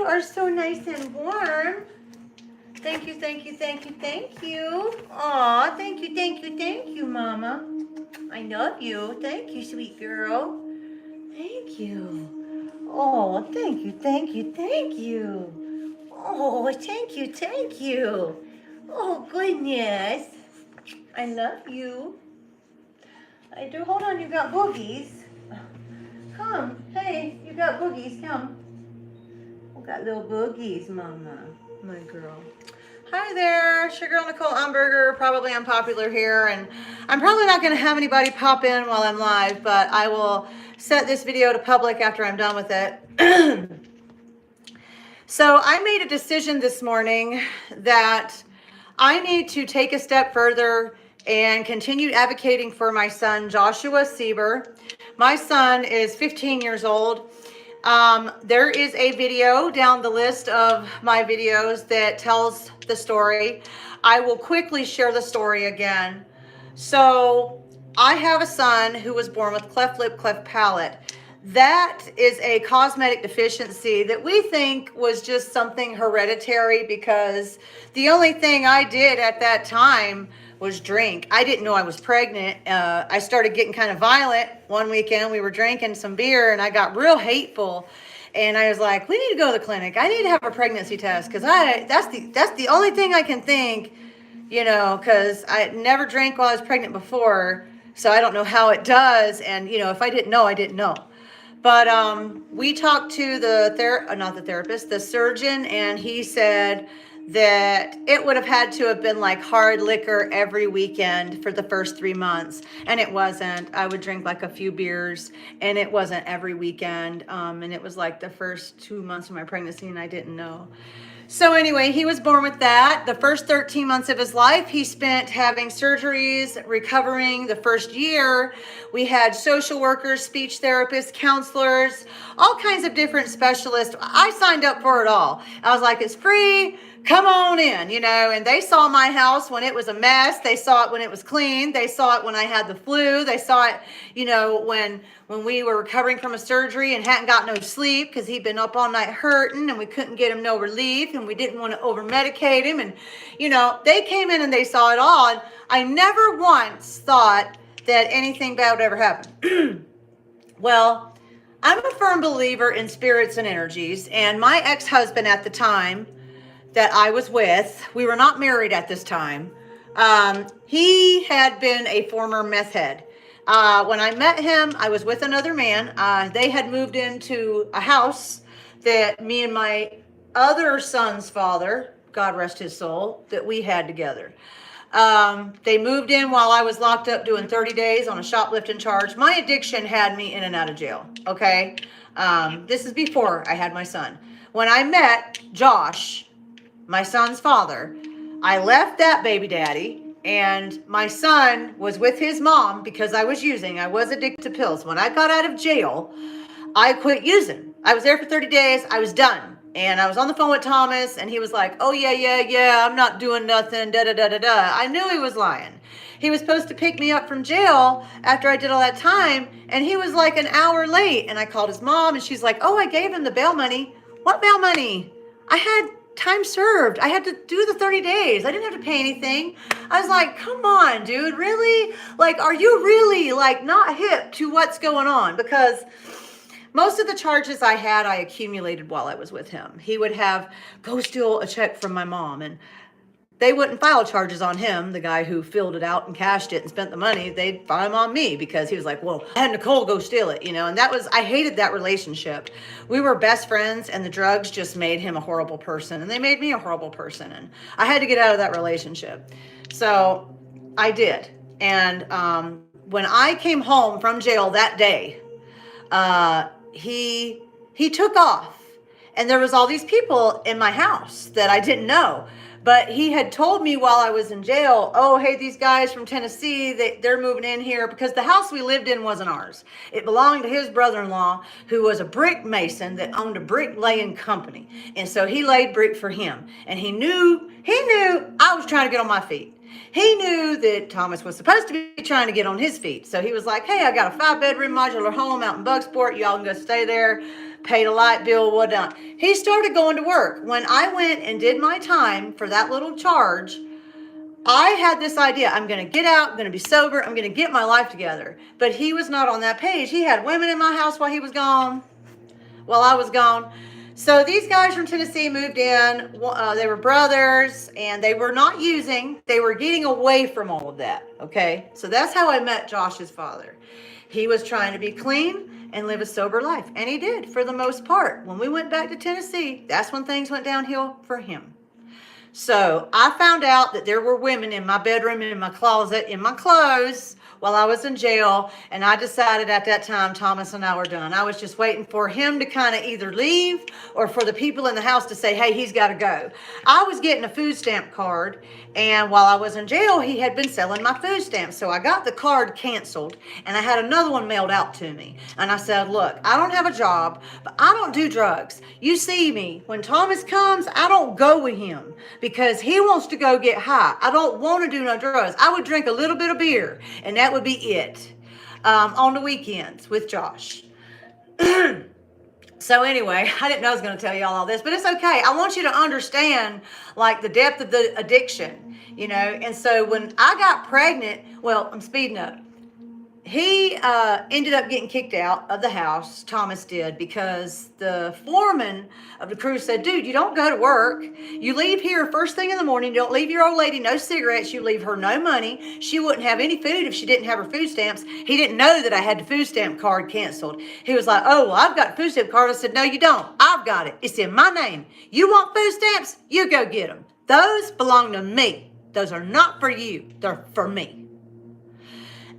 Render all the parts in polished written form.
you are so nice and warm. Thank you, thank you, thank you, thank you. Aw, thank you, thank you, thank you, Mama. I love you. Thank you, sweet girl. Thank you. Oh, thank you, thank you, thank you. Oh, thank you, thank you. Oh, goodness. I love you. I do. Hold on, you got boogies. Come. Hey, you got boogies. Come. We got little boogies, Mama. My girl. Hi there, Sugar Nicole Umberger, probably unpopular here, and I'm probably not going to have anybody pop in while I'm live, but I will set this video to public after I'm done with it. So I made a decision this morning that I need to take a step further and continue advocating for my son, Joshua Sieber. My son is 15 years old. There is a video down the list of my videos that tells the story. I will quickly share the story again. So I have a son who was born with cleft lip, cleft palate. That is a cosmetic deficiency that we think was just something hereditary because the only thing I did at that time was drink. I didn't know I was pregnant. I started getting kind of violent one weekend. We were drinking some beer and I got real hateful. And I was like, we need to go to the clinic. I need to have a pregnancy test because that's the only thing I can think, because I never drank while I was pregnant before. So I don't know how it does. And, if I didn't know, I didn't know. But we talked to the surgeon, and he said that it would have had to have been like hard liquor every weekend for the first 3 months. And it wasn't. I would drink like a few beers, and it wasn't every weekend. And it was like the first 2 months of my pregnancy, and I didn't know. So anyway, he was born with that. The first 13 months of his life, he spent having surgeries, recovering. The first year, we had social workers, speech therapists, counselors, all kinds of different specialists. I signed up for it all. I was like, it's free. Come on in, and they saw my house when it was a mess. They saw it when it was clean. They saw it when I had the flu. They saw it, when we were recovering from a surgery and hadn't got no sleep because he'd been up all night hurting and we couldn't get him no relief and we didn't want to over medicate him. And, they came in and they saw it all. And I never once thought that anything bad would ever happen. Well, I'm a firm believer in spirits and energies. And my ex-husband at the time that I was with, we were not married at this time. He had been a former meth head. When I met him, I was with another man. They had moved into a house that me and my other son's father, God rest his soul, that we had together. They moved in while I was locked up doing 30 days on a shoplifting charge. My addiction had me in and out of jail, okay? This is before I had my son. When I met Josh, my son's father, I left that baby daddy. And my son was with his mom because I was addicted to pills. When I got out of jail, I quit using. I was there for 30 days. I was done. And I was on the phone with Thomas and he was like, oh yeah, I'm not doing nothing, da-da-da-da-da. I knew he was lying. He was supposed to pick me up from jail after I did all that time. And he was like an hour late. And I called his mom and she's like, oh, I gave him the bail money. What bail money? I had time served. I had to do the 30 days. I didn't have to pay anything. I was like, come on, dude, really? Like, are you really like not hip to what's going on? Because most of the charges I had, I accumulated while I was with him. He would go steal a check from my mom and they wouldn't file charges on him, the guy who filled it out and cashed it and spent the money. They'd file him on me because he was like, well, I had Nicole go steal it, and I hated that relationship. We were best friends and the drugs just made him a horrible person and they made me a horrible person. And I had to get out of that relationship. So I did. And when I came home from jail that day, he took off and there was all these people in my house that I didn't know. But he had told me while I was in jail, oh, hey, these guys from Tennessee, they're moving in here because the house we lived in wasn't ours. It belonged to his brother-in-law, who was a brick mason that owned a brick laying company. And so he laid brick for him. And he knew I was trying to get on my feet. He knew that Thomas was supposed to be trying to get on his feet. So he was like, hey, I got a 5-bedroom modular home out in Bugsport. Y'all can go stay there. paid a light bill, whatnot. He started going to work. When I went and did my time for that little charge, I had this idea. I'm going to get out. I'm going to be sober. I'm going to get my life together. But he was not on that page. He had women in my house while he was gone, while I was gone. So these guys from Tennessee moved in. They were brothers, and they were not using. They were getting away from all of that, okay? So that's how I met Josh's father. He was trying to be clean and live a sober life, and he did for the most part. When we went back to Tennessee, that's when things went downhill for him. So I found out that there were women in my bedroom, in my closet, in my clothes while I was in jail. And I decided at that time, Thomas and I were done. I was just waiting for him to kind of either leave or for the people in the house to say, hey, he's got to go. I was getting a food stamp card. And while I was in jail, he had been selling my food stamps. So I got the card canceled and I had another one mailed out to me. And I said, look, I don't have a job, but I don't do drugs. You see me. When Thomas comes, I don't go with him because he wants to go get high. I don't want to do no drugs. I would drink a little bit of beer and that would be it on the weekends with Josh. So anyway, I didn't know I was going to tell y'all all this, but it's okay. I want you to understand like the depth of the addiction, you know. And so when I got pregnant, well, I'm speeding up. He ended up getting kicked out of the house, Thomas did, because the foreman of the crew said, dude, you don't go to work. You leave here first thing in the morning. You don't leave your old lady no cigarettes. You leave her no money. She wouldn't have any food if she didn't have her food stamps. He didn't know that I had the food stamp card canceled. He was like, oh, well, I've got a food stamp card. I said, no, you don't. I've got it. It's in my name. You want food stamps? You go get them. Those belong to me. Those are not for you. They're for me.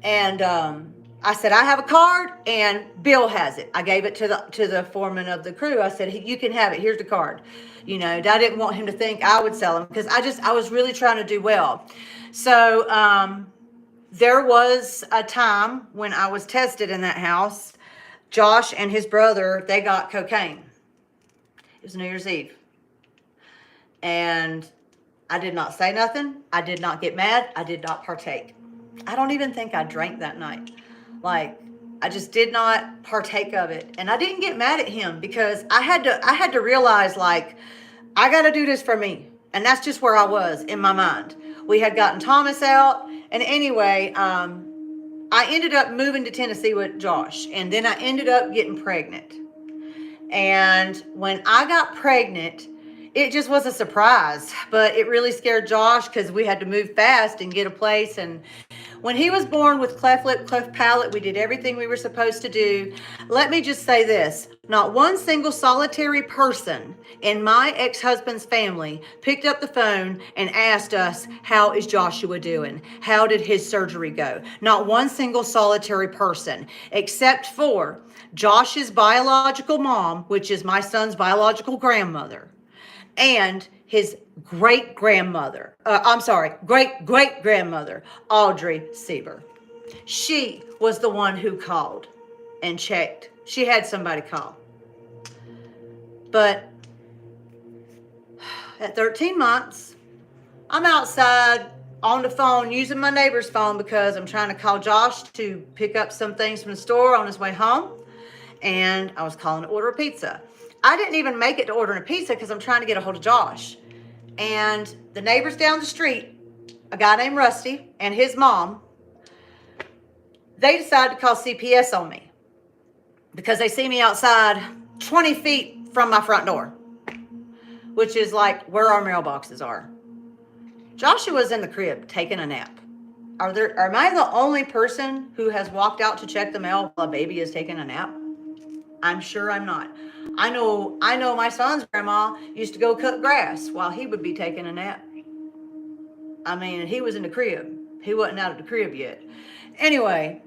And I said, I have a card and Bill has it. I gave it to the foreman of the crew. I said, you can have it. Here's the card. You know, I didn't want him to think I would sell him because I was really trying to do well. So there was a time when I was tested in that house. Josh and his brother, they got cocaine. It was New Year's Eve. And I did not say nothing. I did not get mad. I did not partake. I don't even think I drank that night. Like, I just did not partake of it. And I didn't get mad at him because I had to realize, like, I got to do this for me. And that's just where I was in my mind. We had gotten Thomas out. And anyway, I ended up moving to Tennessee with Josh. And then I ended up getting pregnant. And when I got pregnant, it just was a surprise. But it really scared Josh because we had to move fast and get a place. And when he was born with cleft lip, cleft palate, we did everything we were supposed to do. Let me just say this. Not one single solitary person in my ex-husband's family picked up the phone and asked us, how is Joshua doing? How did his surgery go? Not one single solitary person, except for Josh's biological mom, which is my son's biological grandmother, and his great-great-grandmother, Audrey Sieber. She was the one who called and checked. She had somebody call. But at 13 months, I'm outside on the phone using my neighbor's phone because I'm trying to call Josh to pick up some things from the store on his way home. And I was calling to order a pizza. I didn't even make it to ordering a pizza because I'm trying to get a hold of Josh. And the neighbors down the street, a guy named Rusty and his mom, they decided to call CPS on me because they see me outside 20 feet from my front door, which is like where our mailboxes are. Joshua's in the crib taking a nap. Am I the only person who has walked out to check the mail while a baby is taking a nap? I'm sure I'm not. I know my son's grandma used to go cut grass while he would be taking a nap. I mean, he was in the crib. He wasn't out of the crib yet. Anyway,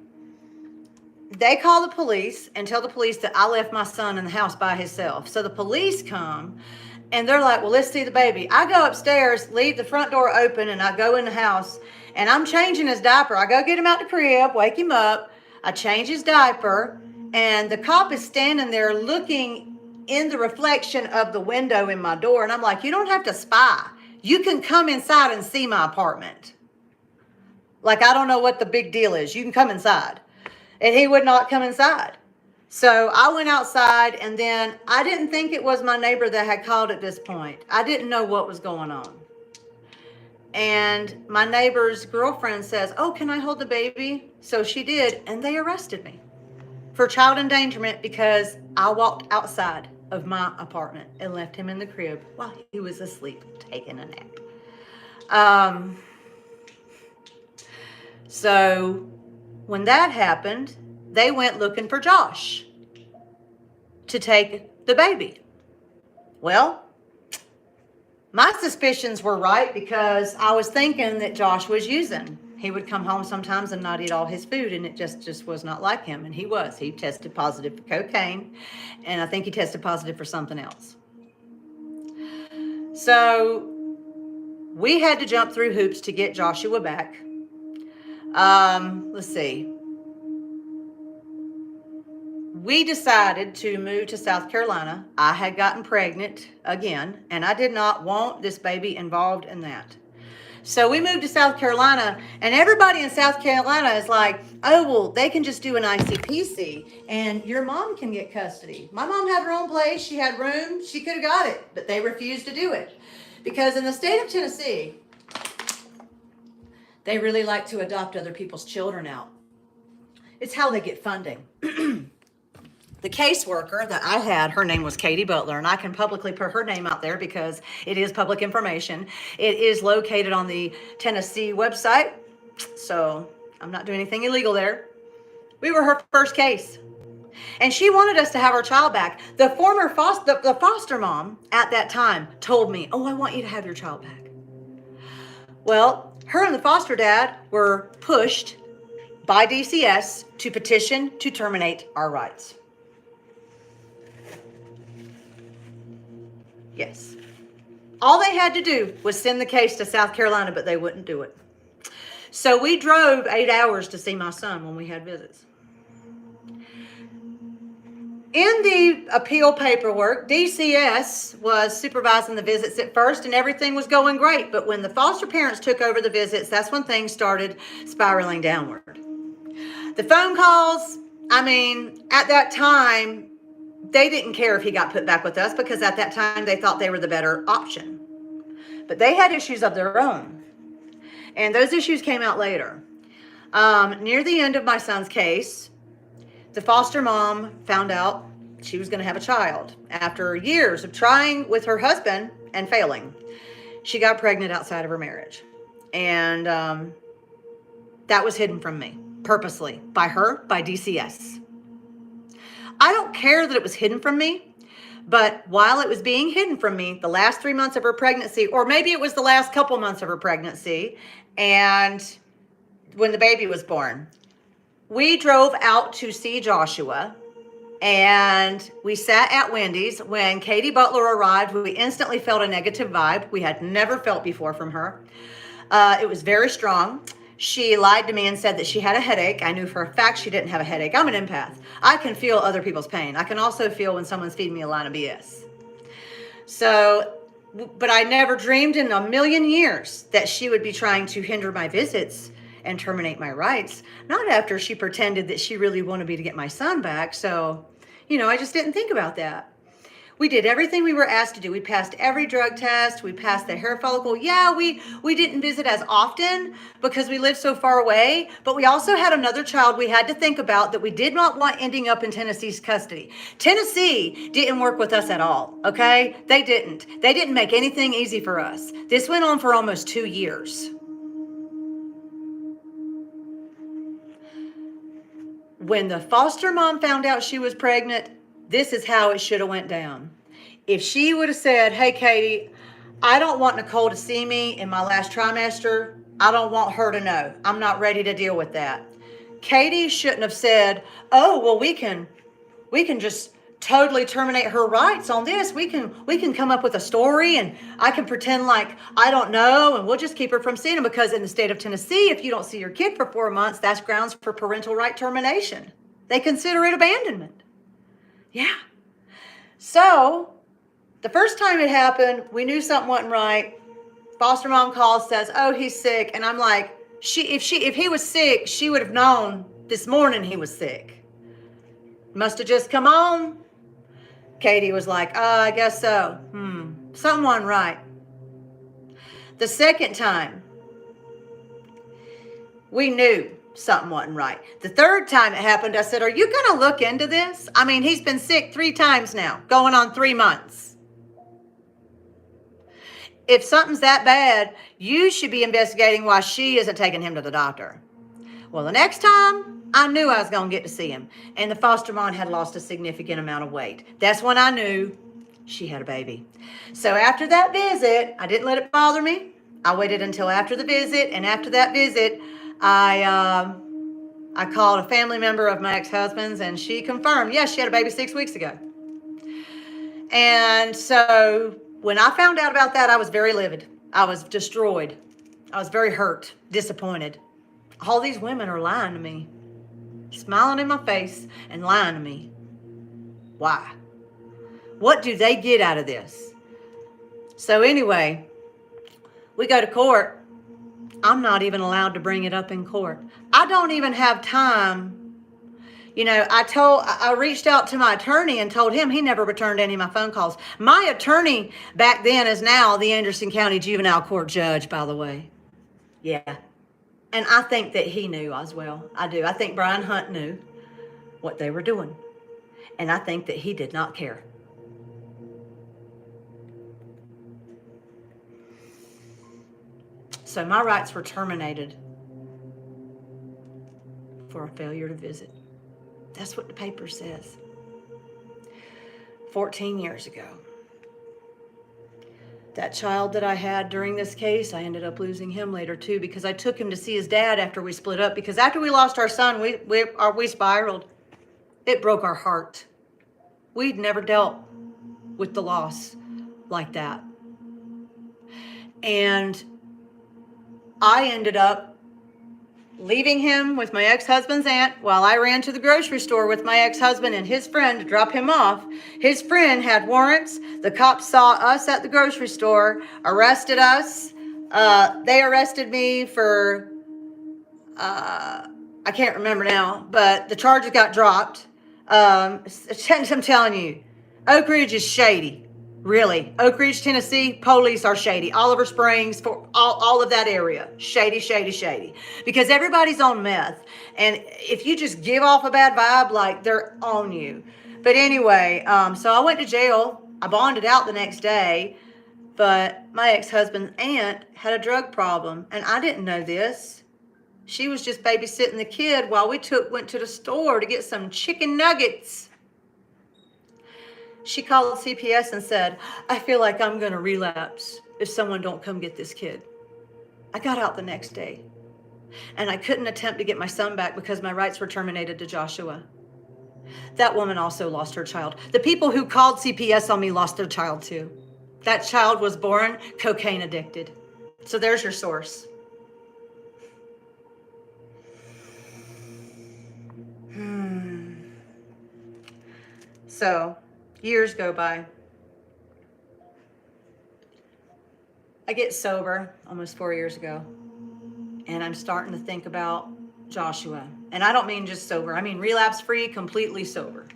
they call the police and tell the police that I left my son in the house by himself. So the police come and they're like, well, let's see the baby. I go upstairs, leave the front door open, and I go in the house and I'm changing his diaper. I go get him out the crib, wake him up. I change his diaper, and the cop is standing there looking in the reflection of the window in my door. And I'm like, you don't have to spy. You can come inside and see my apartment. Like, I don't know what the big deal is. You can come inside. And he would not come inside. So I went outside, and then I didn't think it was my neighbor that had called at this point. I didn't know what was going on. And my neighbor's girlfriend says, "Oh, can I hold the baby?" So she did, and they arrested me for child endangerment because I walked outside of my apartment and left him in the crib while he was asleep, taking a nap. So when that happened, they went looking for Josh to take the baby. Well, my suspicions were right because I was thinking that Josh was using. He would come home sometimes and not eat all his food, and it just was not like him. And he was. He tested positive for cocaine, and I think he tested positive for something else. So we had to jump through hoops to get Joshua back. Let's see. We decided to move to South Carolina. I had gotten pregnant again, and I did not want this baby involved in that. So we moved to South Carolina, and everybody in South Carolina is like, "Oh, well, they can just do an ICPC, and your mom can get custody." My mom had her own place. She had room. She could have got it, but they refused to do it. Because in the state of Tennessee, they really like to adopt other people's children out. It's how they get funding. The caseworker that I had, her name was Katie Butler, and I can publicly put her name out there because it is public information. It is located on the Tennessee website, so I'm not doing anything illegal there. We were her first case, and she wanted us to have our child back. The former foster mom at that time told me, "Oh, I want you to have your child back." Well, her and the foster dad were pushed by DCS to petition to terminate our rights. Yes. All they had to do was send the case to South Carolina, but they wouldn't do it. So we drove 8 hours to see my son when we had visits. In the appeal paperwork, DCS was supervising the visits at first, and everything was going great. But when the foster parents took over the visits, that's when things started spiraling downward. The phone calls, at that time, they didn't care if he got put back with us because at that time they thought they were the better option. But they had issues of their own. And those issues came out later. Near the end of my son's case, the foster mom found out she was going to have a child. After years of trying with her husband and failing, she got pregnant outside of her marriage. And that was hidden from me, purposely, by her, by DCS. I don't care that it was hidden from me, but while it was being hidden from me, the last 3 months of her pregnancy, or maybe it was the last couple months of her pregnancy, and when the baby was born, we drove out to see Joshua, and we sat at Wendy's. When Katie Butler arrived, we instantly felt a negative vibe we had never felt before from her. It was very strong. She lied to me and said that she had a headache. I knew for a fact she didn't have a headache. I'm an empath. I can feel other people's pain. I can also feel when someone's feeding me a line of BS. So, but I never dreamed in a million years that she would be trying to hinder my visits and terminate my rights. Not after she pretended that she really wanted me to get my son back. So, I just didn't think about that. We did everything we were asked to do. We passed every drug test. We passed the hair follicle. Yeah, we didn't visit as often because we lived so far away, but we also had another child we had to think about that we did not want ending up in Tennessee's custody. Tennessee didn't work with us at all, okay? They didn't. They didn't make anything easy for us. This went on for almost 2 years. When the foster mom found out she was pregnant, this is how it should have went down. If she would have said, "Hey, Katie, I don't want Nicole to see me in my last trimester. I don't want her to know. I'm not ready to deal with that." Katie shouldn't have said, "Oh, well, we can just totally terminate her rights on this. We can come up with a story, and I can pretend like I don't know, and we'll just keep her from seeing him." Because in the state of Tennessee, if you don't see your kid for 4 months, that's grounds for parental right termination. They consider it abandonment. Yeah. So the first time it happened, we knew something wasn't right. Foster mom calls, says, "Oh, he's sick." And I'm like, if he was sick, she would have known this morning he was sick. Must have just come on. Katie was like, I guess so. Someone right. The second time, we knew something wasn't right. The third time it happened, I said, are you going to look into this? I mean, he's been sick 3 times now, going on 3 months. If something's that bad, you should be investigating why she isn't taking him to the doctor. Well, the next time, I knew I was going to get to see him. And the foster mom had lost a significant amount of weight. That's when I knew she had a baby. So after that visit, I didn't let it bother me. I waited until after the visit. And after that visit, I called a family member of my ex-husband's, and she confirmed, yes, she had a baby 6 weeks ago. And so when I found out about that, I was very livid. I was destroyed. I was very hurt, disappointed. All these women are lying to me, smiling in my face and lying to me. Why? What do they get out of this? So anyway, we go to court. I'm not even allowed to bring it up in court. I don't even have time. You know, I reached out to my attorney and told him he never returned any of my phone calls. My attorney back then is now the Anderson County Juvenile Court judge, by the way. Yeah. And I think that he knew as well. I do. I think Brian Hunt knew what they were doing. And I think that he did not care. So my rights were terminated for a failure to visit. That's what the paper says. 14 years ago. That child that I had during this case, I ended up losing him later too, because I took him to see his dad after we split up, because after we lost our son, we spiraled. It broke our heart. We'd never dealt with the loss like that. And I ended up leaving him with my ex-husband's aunt while I ran to the grocery store with my ex-husband and his friend to drop him off. His friend had warrants. The cops saw us at the grocery store, arrested us. They arrested me for, I can't remember now, but the charges got dropped. I'm telling you, Oak Ridge is shady. Really. Oak Ridge, Tennessee, police are shady. Oliver Springs, for all of that area. Shady, shady, shady. Because everybody's on meth. And if you just give off a bad vibe, like they're on you. But anyway, so I went to jail. I bonded out the next day. But my ex-husband's aunt had a drug problem. And I didn't know this. She was just babysitting the kid while we went to the store to get some chicken nuggets. She called CPS and said, I feel like I'm going to relapse if someone don't come get this kid. I got out the next day. And I couldn't attempt to get my son back because my rights were terminated to Joshua. That woman also lost her child. The people who called CPS on me lost their child too. That child was born cocaine addicted. So there's your source. So years go by. I get sober almost 4 years ago. And I'm starting to think about Joshua. And I don't mean just sober. I mean relapse-free, completely sober.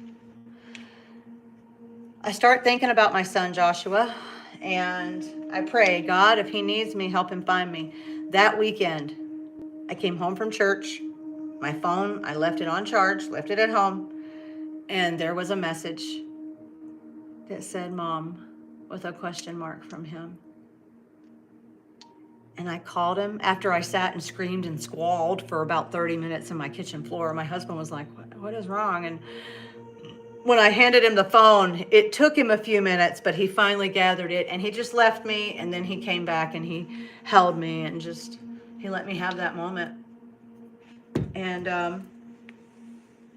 I start thinking about my son, Joshua. And I pray, God, if he needs me, help him find me. That weekend, I came home from church. My phone, I left it on charge, left it at home. And there was a message that said, Mom, with a question mark from him. And I called him after I sat and screamed and squalled for about 30 minutes on my kitchen floor. My husband was like, what is wrong? And when I handed him the phone, it took him a few minutes, but he finally gathered it. And he just left me, and then he came back and he held me and he let me have that moment. And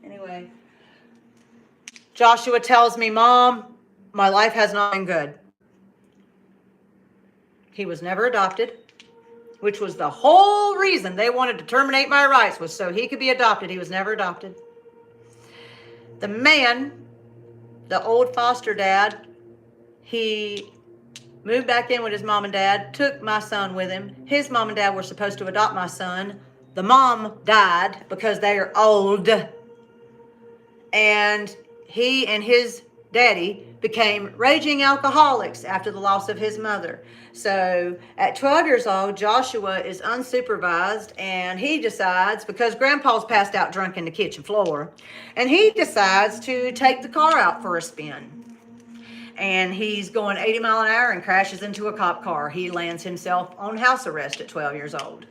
anyway, Joshua tells me, Mom, my life has not been good. He was never adopted, which was the whole reason they wanted to terminate my rights, was so he could be adopted. He was never adopted. The man, the old foster dad, he moved back in with his mom and dad, took my son with him. His mom and dad were supposed to adopt my son. The mom died because they are old. and he and his daddy became raging alcoholics after the loss of his mother. So at 12 years old, Joshua is unsupervised, and he decides, because grandpa's passed out drunk in the kitchen floor, and he decides to take the car out for a spin. And he's going 80 miles an hour and crashes into a cop car. He lands himself on house arrest at 12 years old.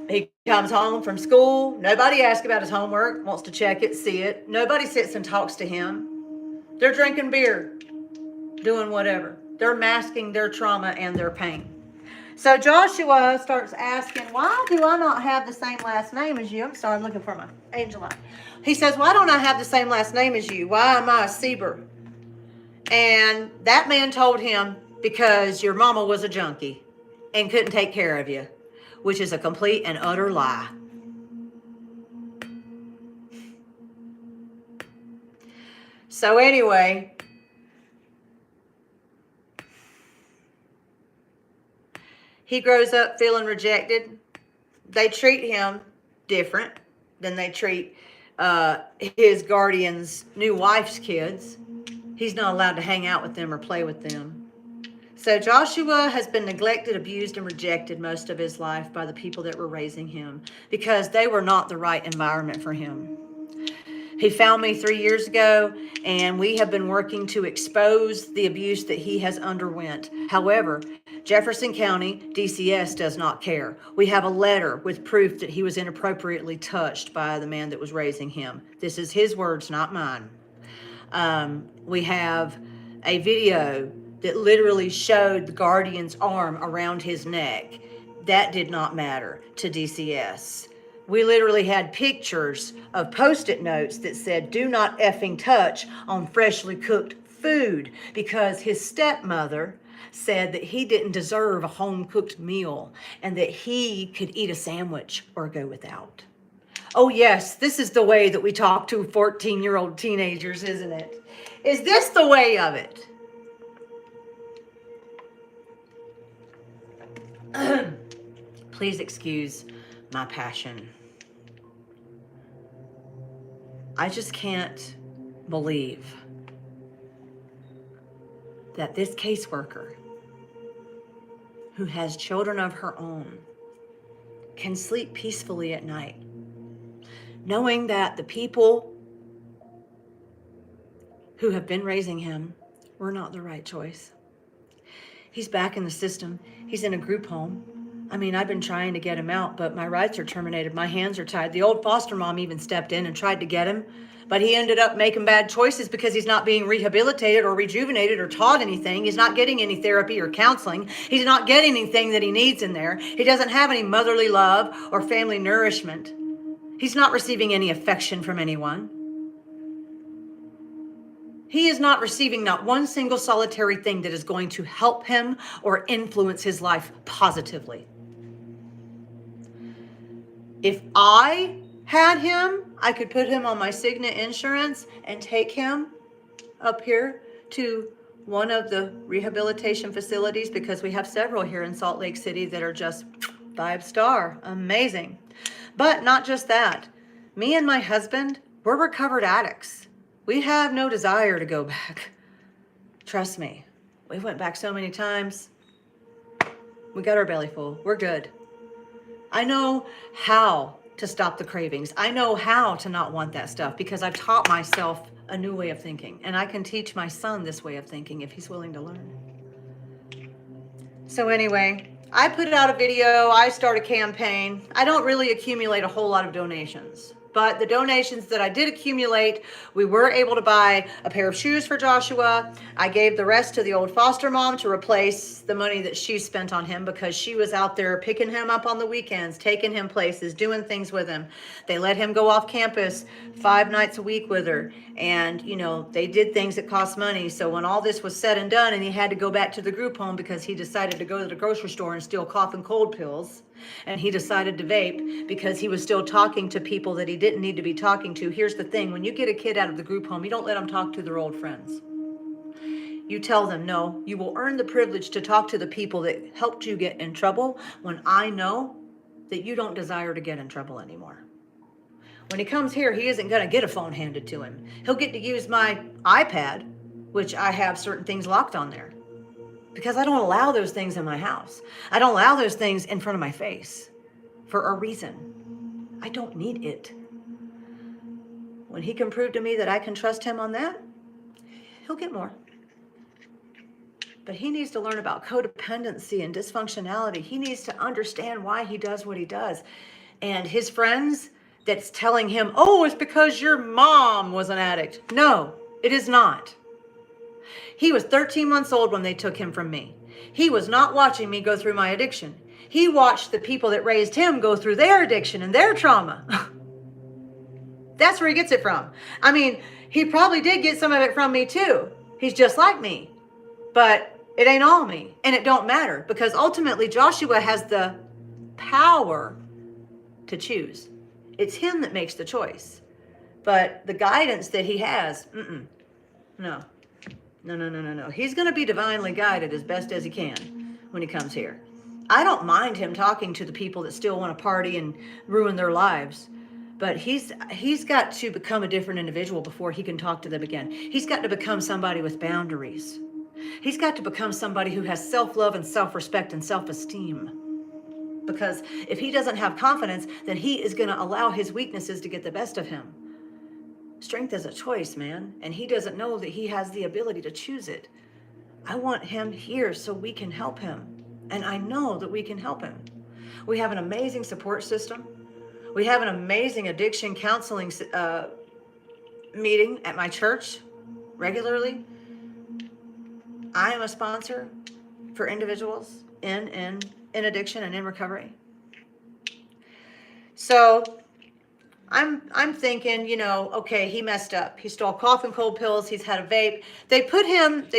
He comes home from school. Nobody asks about his homework, wants to check it, see it. Nobody sits and talks to him. They're drinking beer, doing whatever. They're masking their trauma and their pain. So Joshua starts asking, why do I not have the same last name as you? I'm sorry, I'm looking for my angel eye. He says, why don't I have the same last name as you? Why am I a Sieber? And that man told him, because your mama was a junkie and couldn't take care of you, which is a complete and utter lie. So anyway, he grows up feeling rejected. They treat him different than they treat his guardian's new wife's kids. He's not allowed to hang out with them or play with them. So Joshua has been neglected, abused, and rejected most of his life by the people that were raising him because they were not the right environment for him. He found me 3 years ago, and we have been working to expose the abuse that he has underwent. However, Jefferson County DCS does not care. We have a letter with proof that he was inappropriately touched by the man that was raising him. This is his words, not mine. We have a video that literally showed the guardian's arm around his neck. That did not matter to DCS. We literally had pictures of Post-it notes that said, do not effing touch on freshly cooked food, because his stepmother said that he didn't deserve a home-cooked meal and that he could eat a sandwich or go without. Oh yes, this is the way that we talk to 14-year-old teenagers, isn't it? Is this the way of it? Please excuse my passion. I just can't believe that this caseworker, who has children of her own, can sleep peacefully at night, knowing that the people who have been raising him were not the right choice. He's back in the system. He's in a group home. I mean, I've been trying to get him out, but my rights are terminated. My hands are tied. The old foster mom even stepped in and tried to get him, but he ended up making bad choices because he's not being rehabilitated or rejuvenated or taught anything. He's not getting any therapy or counseling. He's not getting anything that he needs in there. He doesn't have any motherly love or family nourishment. He's not receiving any affection from anyone. He is not receiving not one single solitary thing that is going to help him or influence his life positively. If I had him, I could put him on my Cigna insurance and take him up here to one of the rehabilitation facilities, because we have several here in Salt Lake City that are just 5-star, amazing. But not just that. Me and my husband, we're recovered addicts. We have no desire to go back. Trust me, we went back so many times. We got our belly full. We're good. I know how to stop the cravings. I know how to not want that stuff because I've taught myself a new way of thinking, and I can teach my son this way of thinking if he's willing to learn. So anyway, I put out a video. I start a campaign. I don't really accumulate a whole lot of donations. But the donations that I did accumulate, we were able to buy a pair of shoes for Joshua. I gave the rest to the old foster mom to replace the money that she spent on him, because she was out there picking him up on the weekends, taking him places, doing things with him. They let him go off campus 5 nights a week with her. And, you know, they did things that cost money. So when all this was said and done and he had to go back to the group home because he decided to go to the grocery store and steal cough and cold pills, and he decided to vape because he was still talking to people that he didn't need to be talking to. Here's the thing. When you get a kid out of the group home, you don't let them talk to their old friends. You tell them, no, you will earn the privilege to talk to the people that helped you get in trouble when I know that you don't desire to get in trouble anymore. When he comes here, he isn't going to get a phone handed to him. He'll get to use my iPad, which I have certain things locked on there, because I don't allow those things in my house. I don't allow those things in front of my face for a reason. I don't need it. When he can prove to me that I can trust him on that, he'll get more. But he needs to learn about codependency and dysfunctionality. He needs to understand why he does what he does. And his friends that's telling him, oh, it's because your mom was an addict. No, it is not. He was 13 months old when they took him from me. He was not watching me go through my addiction. He watched the people that raised him go through their addiction and their trauma. That's where he gets it from. I mean, he probably did get some of it from me too. He's just like me. But it ain't all me, and it don't matter, because ultimately Joshua has the power to choose. It's him that makes the choice. But the guidance that he has, no. He's going to be divinely guided as best as he can when he comes here. I don't mind him talking to the people that still want to party and ruin their lives. But he's got to become a different individual before he can talk to them again. He's got to become somebody with boundaries. He's got to become somebody who has self-love and self-respect and self-esteem. Because if he doesn't have confidence, then he is going to allow his weaknesses to get the best of him. Strength is a choice, man. And he doesn't know that he has the ability to choose it. I want him here so we can help him. And I know that we can help him. We have an amazing support system. We have an amazing addiction counseling meeting at my church regularly. I am a sponsor for individuals in addiction and in recovery. So I'm thinking, okay, he messed up. He stole cough and cold pills. He's had a vape. They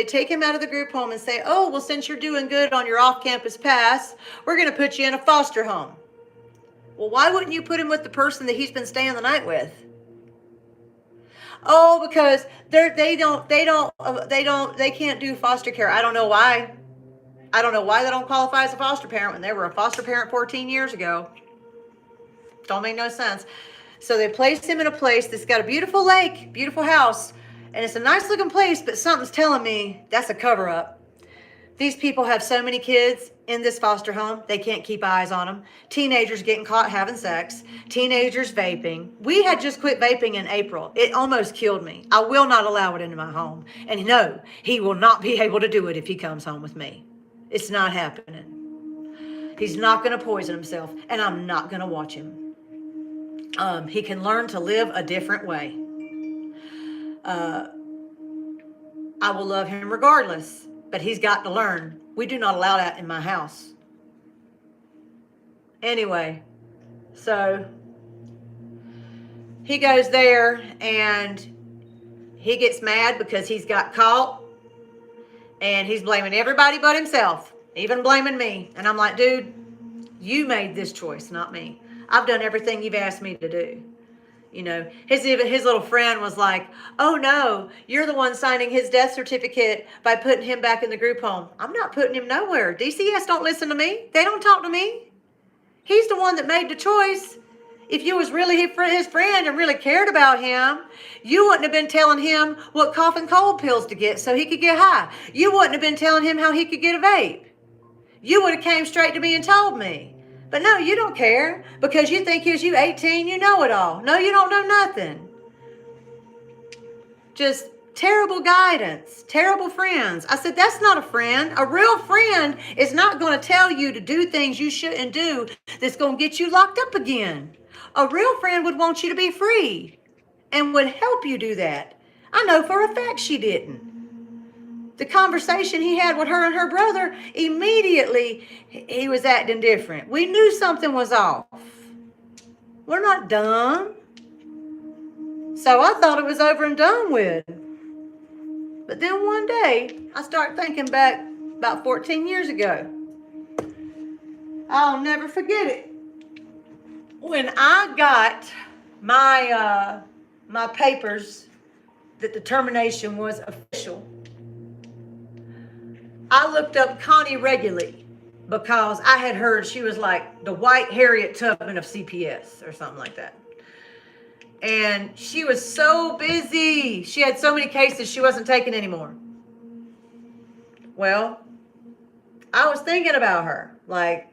take him out of the group home and say, oh, well, since you're doing good on your off-campus pass, we're going to put you in a foster home. Well, why wouldn't you put him with the person that he's been staying the night with? Oh, because they can't do foster care. I don't know why. I don't know why they don't qualify as a foster parent when they were a foster parent 14 years ago. Don't make no sense. So they placed him in a place that's got a beautiful lake, beautiful house, and it's a nice looking place, but something's telling me that's a cover up. These people have so many kids in this foster home, they can't keep eyes on them. Teenagers getting caught having sex. Teenagers vaping. We had just quit vaping in April. It almost killed me. I will not allow it into my home. And no, he will not be able to do it if he comes home with me. It's not happening. He's not going to poison himself, and I'm not going to watch him. He can learn to live a different way. I will love him regardless. But he's got to learn. We do not allow that in my house. Anyway, so he goes there and he gets mad because he's got caught. And he's blaming everybody but himself, even blaming me. And I'm like, dude, you made this choice, not me. I've done everything you've asked me to do. His little friend was like, oh no, you're the one signing his death certificate by putting him back in the group home. I'm not putting him nowhere. DCS don't listen to me. They don't talk to me. He's the one that made the choice. If you was really his friend and really cared about him, you wouldn't have been telling him what cough and cold pills to get so he could get high. You wouldn't have been telling him how he could get a vape. You would have came straight to me and told me. But no, you don't care because you think you 18, you know it all. No, you don't know nothing. Just terrible guidance, terrible friends. I said, that's not a friend. A real friend is not going to tell you to do things you shouldn't do that's going to get you locked up again. A real friend would want you to be free and would help you do that. I know for a fact she didn't. The conversation he had with her and her brother, immediately he was acting different. We knew something was off. We're not dumb. So I thought it was over and done with. But then one day, I start thinking back about 14 years ago. I'll never forget it. When I got my papers that the termination was official, I looked up Connie regularly because I had heard she was like the white Harriet Tubman of CPS or something like that. And she was so busy. She had so many cases she wasn't taking anymore. Well, I was thinking about her, like,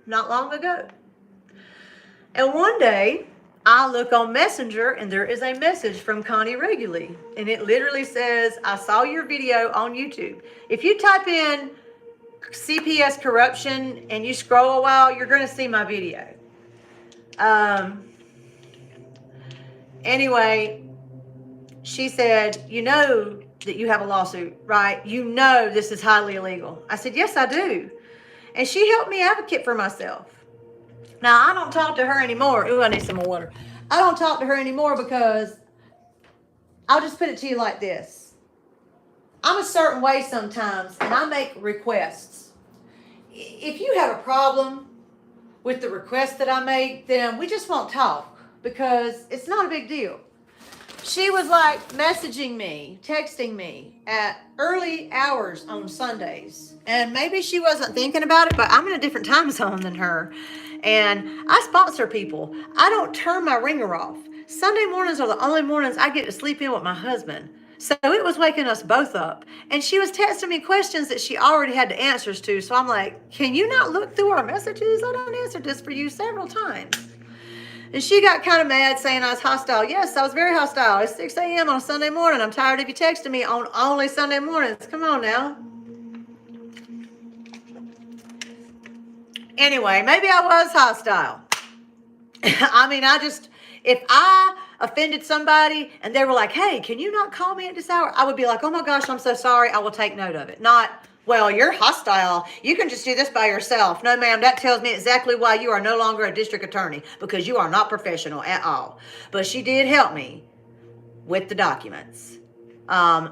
not long ago. And one day, I look on Messenger, and there is a message from Connie regularly. And it literally says, I saw your video on YouTube. If you type in CPS corruption and you scroll a while, you're going to see my video. Anyway, she said, you know that you have a lawsuit, right? You know this is highly illegal. I said, yes, I do. And she helped me advocate for myself. Now, I don't talk to her anymore. Ooh, I need some more water. I don't talk to her anymore because I'll just put it to you like this. I'm a certain way sometimes, and I make requests. If you have a problem with the request that I make, then we just won't talk because it's not a big deal. She was like messaging me, texting me at early hours on Sundays. And maybe she wasn't thinking about it, but I'm in a different time zone than her. And I sponsor people. I don't turn my ringer off. Sunday mornings are the only mornings I get to sleep in with my husband. So it was waking us both up. And she was texting me questions that she already had the answers to. So I'm like, can you not look through our messages? I done answered this for you several times. And she got kind of mad saying I was hostile. Yes, I was very hostile. It's 6 a.m. on a Sunday morning. I'm tired of you texting me on only Sunday mornings. Come on now. Anyway, maybe I was hostile. I mean, if I offended somebody and they were like, hey, can you not call me at this hour? I would be like, oh my gosh, I'm so sorry. I will take note of it. Not, well, you're hostile. You can just do this by yourself. No, ma'am, that tells me exactly why you are no longer a district attorney, because you are not professional at all. But she did help me with the documents. I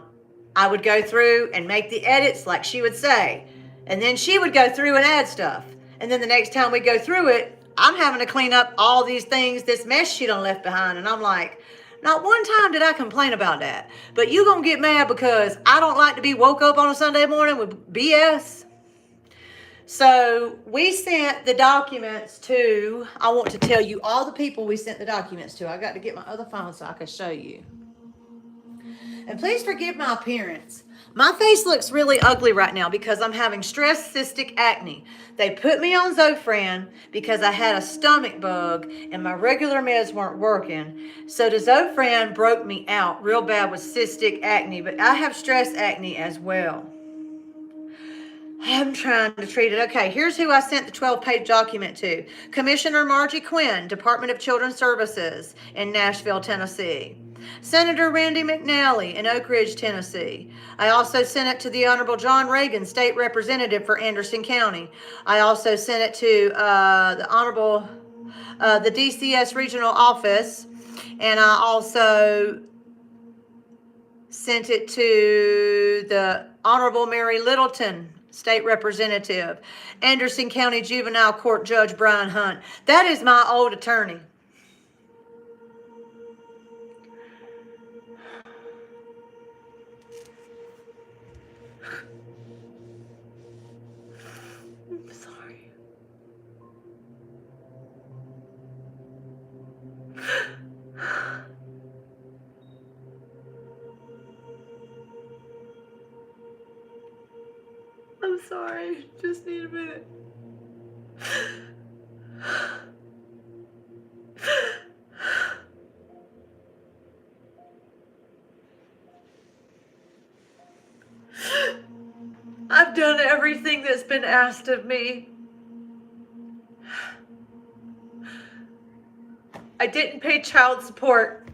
would go through and make the edits like she would say. And then she would go through and add stuff. And then the next time we go through it, I'm having to clean up all these things, this mess she done left behind. And I'm like, not one time did I complain about that. But you gonna get mad because I don't like to be woke up on a Sunday morning with BS. So we sent the documents to, I want to tell you all the people we sent the documents to. I got to get my other phone so I can show you. And please forgive my appearance. My face looks really ugly right now because I'm having stress cystic acne. They put me on Zofran because I had a stomach bug and my regular meds weren't working. So the Zofran broke me out real bad with cystic acne, but I have stress acne as well. I'm trying to treat it. Okay, here's who I sent the 12-page document to. Commissioner Margie Quinn, Department of Children's Services in Nashville, Tennessee. Senator Randy McNally in Oak Ridge, Tennessee. I also sent it to the Honorable John Reagan, State Representative for Anderson County. I also sent it to the Honorable, the DCS Regional Office, and I also sent it to the Honorable Mary Littleton, State Representative, Anderson County Juvenile Court Judge Brian Hunt. That is my old attorney. I'm sorry. I'm sorry. Just need a minute. I've done everything that's been asked of me. I didn't pay child support.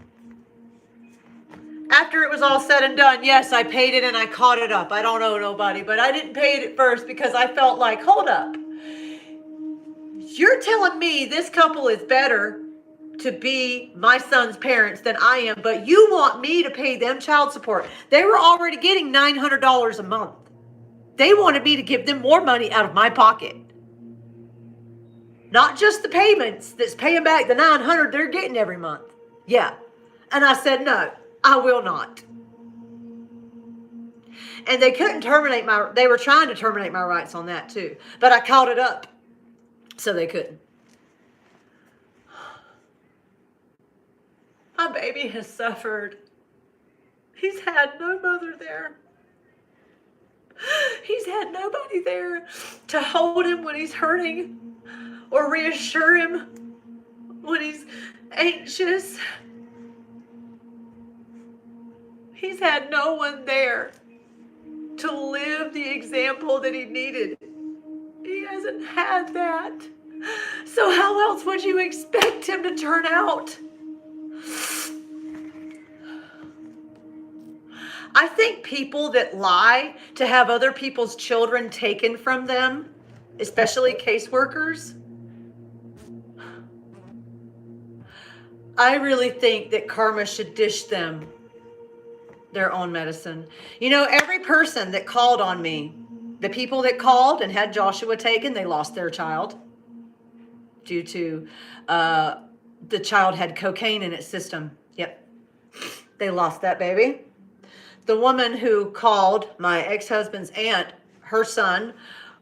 After it was all said and done, yes, I paid it and I caught it up. I don't owe nobody, but I didn't pay it at first because I felt like, hold up. You're telling me this couple is better to be my son's parents than I am, but you want me to pay them child support. They were already getting $900 a month. They wanted me to give them more money out of my pocket. Not just the payments that's paying back the $900 they're getting every month. Yeah. And I said, no, I will not. And they couldn't terminate they were trying to terminate my rights on that too. But I caught it up. So they couldn't. My baby has suffered. He's had no mother there. He's had nobody there to hold him when he's hurting or reassure him when he's anxious. He's had no one there to live the example that he needed. He hasn't had that. So how else would you expect him to turn out? I think people that lie to have other people's children taken from them, especially caseworkers, I really think that karma should dish them their own medicine. You know, every person that called on me, the people that called and had Joshua taken, they lost their child due to the child had cocaine in its system. Yep, they lost that baby. The woman who called, my ex-husband's aunt, her son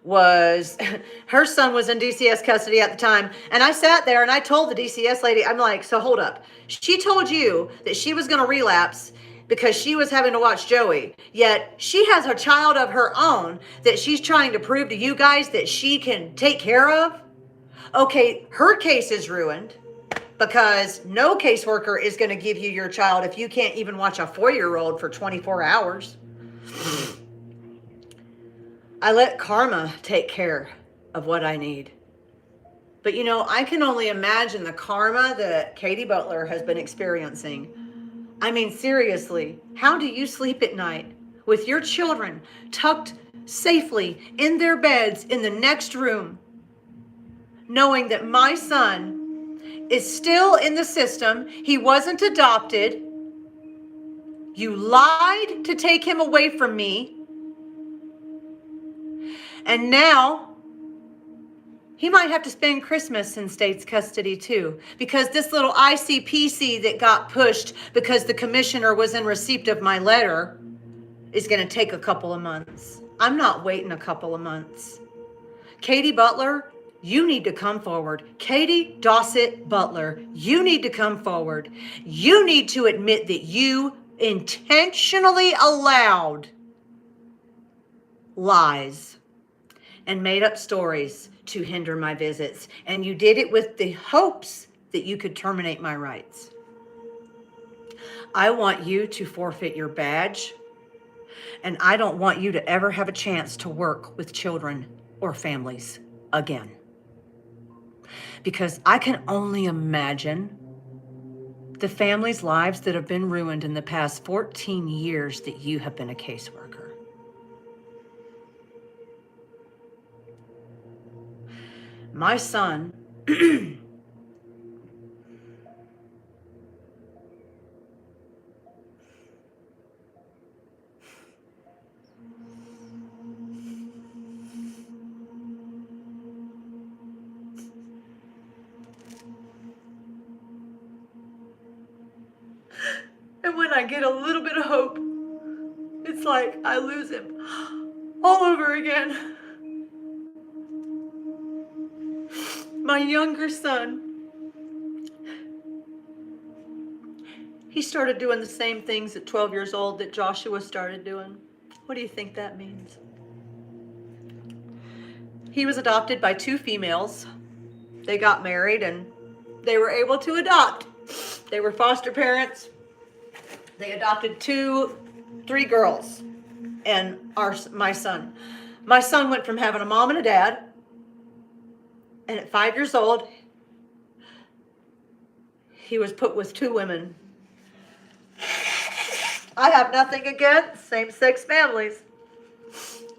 was in DCS custody at the time. And I sat there and I told the DCS lady, I'm like, so hold up. She told you that she was going to relapse because she was having to watch Joey. Yet she has a child of her own that she's trying to prove to you guys that she can take care of. Okay, her case is ruined because no caseworker is going to give you your child if you can't even watch a 4-year-old for 24 hours. I let karma take care of what I need. But you know, I can only imagine the karma that Katie Butler has been experiencing. I mean, seriously, how do you sleep at night with your children tucked safely in their beds in the next room, knowing that my son is still in the system? He wasn't adopted. You lied to take him away from me. And now he might have to spend Christmas in state's custody too, because this little ICPC that got pushed because the commissioner was in receipt of my letter is going to take a couple of months. I'm not waiting a couple of months. Katie Butler, you need to come forward. Katie Dossett Butler, you need to come forward. You need to admit that you intentionally allowed lies and made up stories to hinder my visits. And you did it with the hopes that you could terminate my rights. I want you to forfeit your badge. And I don't want you to ever have a chance to work with children or families again. Because I can only imagine the families' lives that have been ruined in the past 14 years that you have been a caseworker. My son, and when I get a little bit of hope, it's like I lose him all over again. My younger son, he started doing the same things at 12 years old that Joshua started doing. What do you think that means? He was adopted by 2 females. They got married and they were able to adopt. They were foster parents. They adopted 3 girls and my son. My son went from having a mom and a dad, and at 5 years old, he was put with 2 women. I have nothing against same-sex families.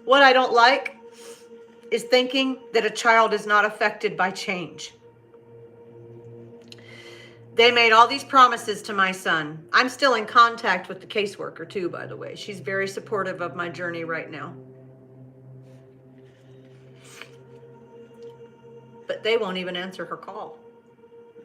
What I don't like is thinking that a child is not affected by change. They made all these promises to my son. I'm still in contact with the caseworker too, by the way. She's very supportive of my journey right now. But they won't even answer her call.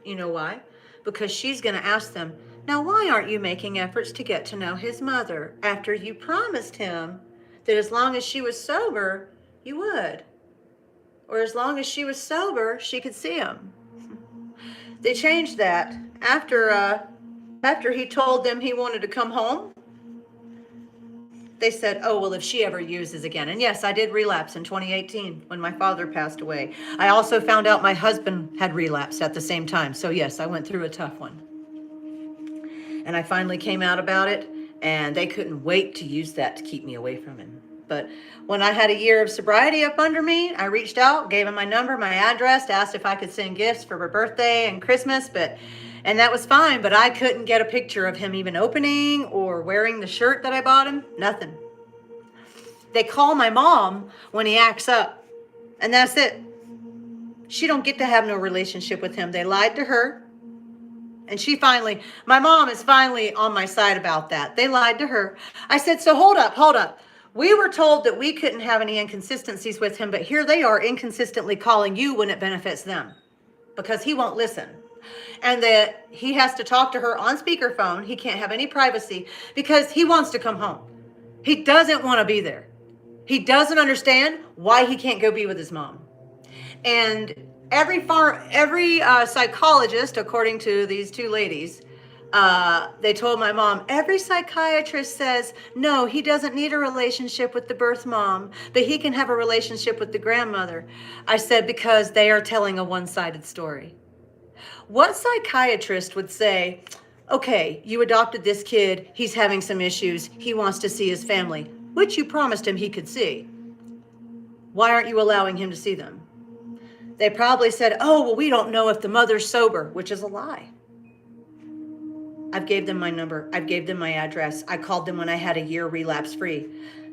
You know why? Because she's going to ask them, now why aren't you making efforts to get to know his mother after you promised him that as long as she was sober, you would? Or as long as she was sober, she could see him. They changed that after After he told them he wanted to come home, they said, oh, well, if she ever uses again. And yes, I did relapse in 2018 when my father passed away. I also found out my husband had relapsed at the same time. So yes, I went through a tough one. And I finally came out about it, and they couldn't wait to use that to keep me away from him. But when I had a year of sobriety up under me, I reached out, gave him my number, my address, asked if I could send gifts for her birthday and Christmas, and that was fine, but I couldn't get a picture of him even opening or wearing the shirt that I bought him, nothing. They call my mom when he acts up, and that's it. She don't get to have no relationship with him. They lied to her. And my mom is finally on my side about that. They lied to her. I said, so hold up. We were told that we couldn't have any inconsistencies with him, but here they are inconsistently calling you when it benefits them because he won't listen. And that he has to talk to her on speakerphone. He can't have any privacy because he wants to come home. He doesn't want to be there. He doesn't understand why he can't go be with his mom. And every psychologist, according to these two ladies, they told my mom, every psychiatrist says, no, he doesn't need a relationship with the birth mom, but he can have a relationship with the grandmother. I said, because they are telling a one-sided story. What psychiatrist would say, okay, you adopted this kid, he's having some issues, he wants to see his family, which you promised him he could see. Why aren't you allowing him to see them? They probably said, oh, well, we don't know if the mother's sober, which is a lie. I've gave them my number. I've gave them my address. I called them when I had a year relapse free.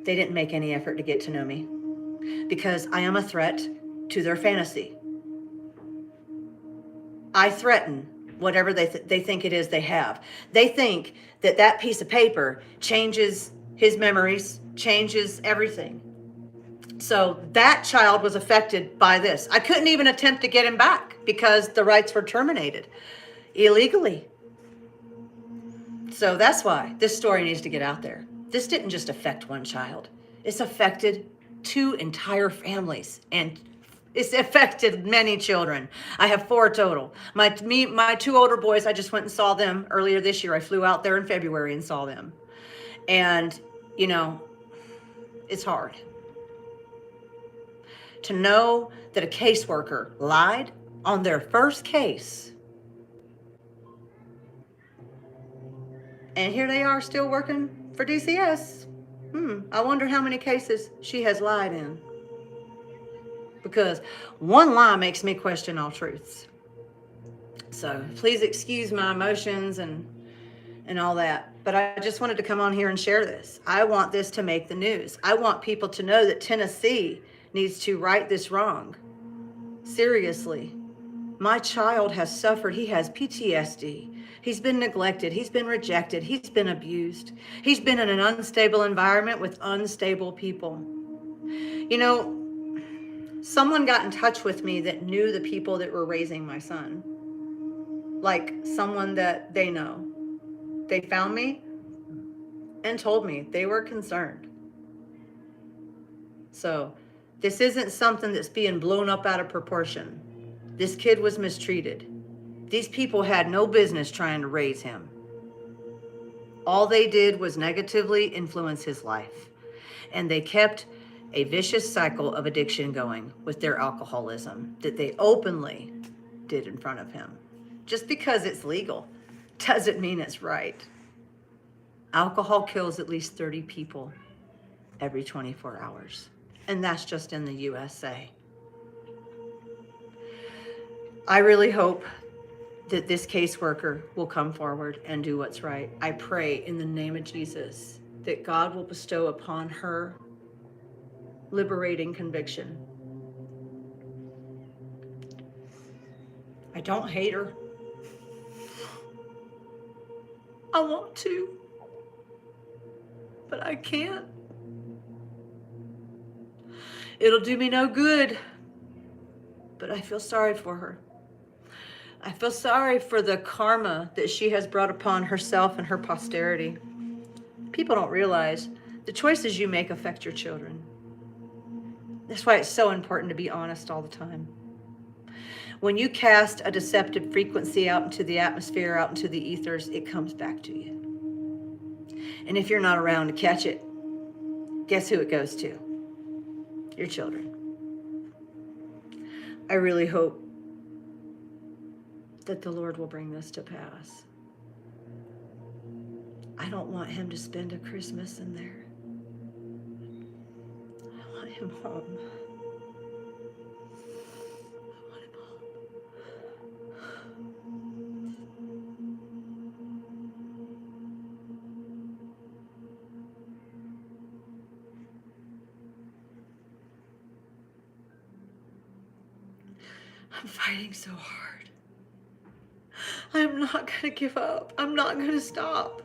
They didn't make any effort to get to know me because I am a threat to their fantasy. I threaten whatever they think it is they have. They think that piece of paper changes his memories, changes everything. So that child was affected by this. I couldn't even attempt to get him back because the rights were terminated illegally. So that's why this story needs to get out there. This didn't just affect one child. It's affected 2 entire families, and it's affected many children. I have 4 total. My 2 older boys, I just went and saw them earlier this year. I flew out there in February and saw them. And, it's hard. To know that a caseworker lied on their first case. And here they are still working for DCS. I wonder how many cases she has lied in. Because one lie makes me question all truths. So please excuse my emotions and all that. But I just wanted to come on here and share this. I want this to make the news. I want people to know that Tennessee needs to right this wrong. Seriously. My child has suffered. He has PTSD. He's been neglected. He's been rejected. He's been abused. He's been in an unstable environment with unstable people. Someone got in touch with me that knew the people that were raising my son. Like someone that they know. They found me and told me they were concerned. So this isn't something that's being blown up out of proportion. This kid was mistreated. These people had no business trying to raise him. All they did was negatively influence his life. And they kept a vicious cycle of addiction going with their alcoholism that they openly did in front of him. Just because it's legal doesn't mean it's right. Alcohol kills at least 30 people every 24 hours. And that's just in the USA. I really hope that this caseworker will come forward and do what's right. I pray in the name of Jesus that God will bestow upon her liberating conviction. I don't hate her. I want to, but I can't. It'll do me no good, but I feel sorry for her. I feel sorry for the karma that she has brought upon herself and her posterity. People don't realize the choices you make affect your children. That's why it's so important to be honest all the time. When you cast a deceptive frequency out into the atmosphere, out into the ethers, it comes back to you. And if you're not around to catch it, guess who it goes to? Your children. I really hope that the Lord will bring this to pass. I don't want him to spend a Christmas in there. I want him home. I want him home. I'm fighting so hard. I'm not going to give up. I'm not going to stop.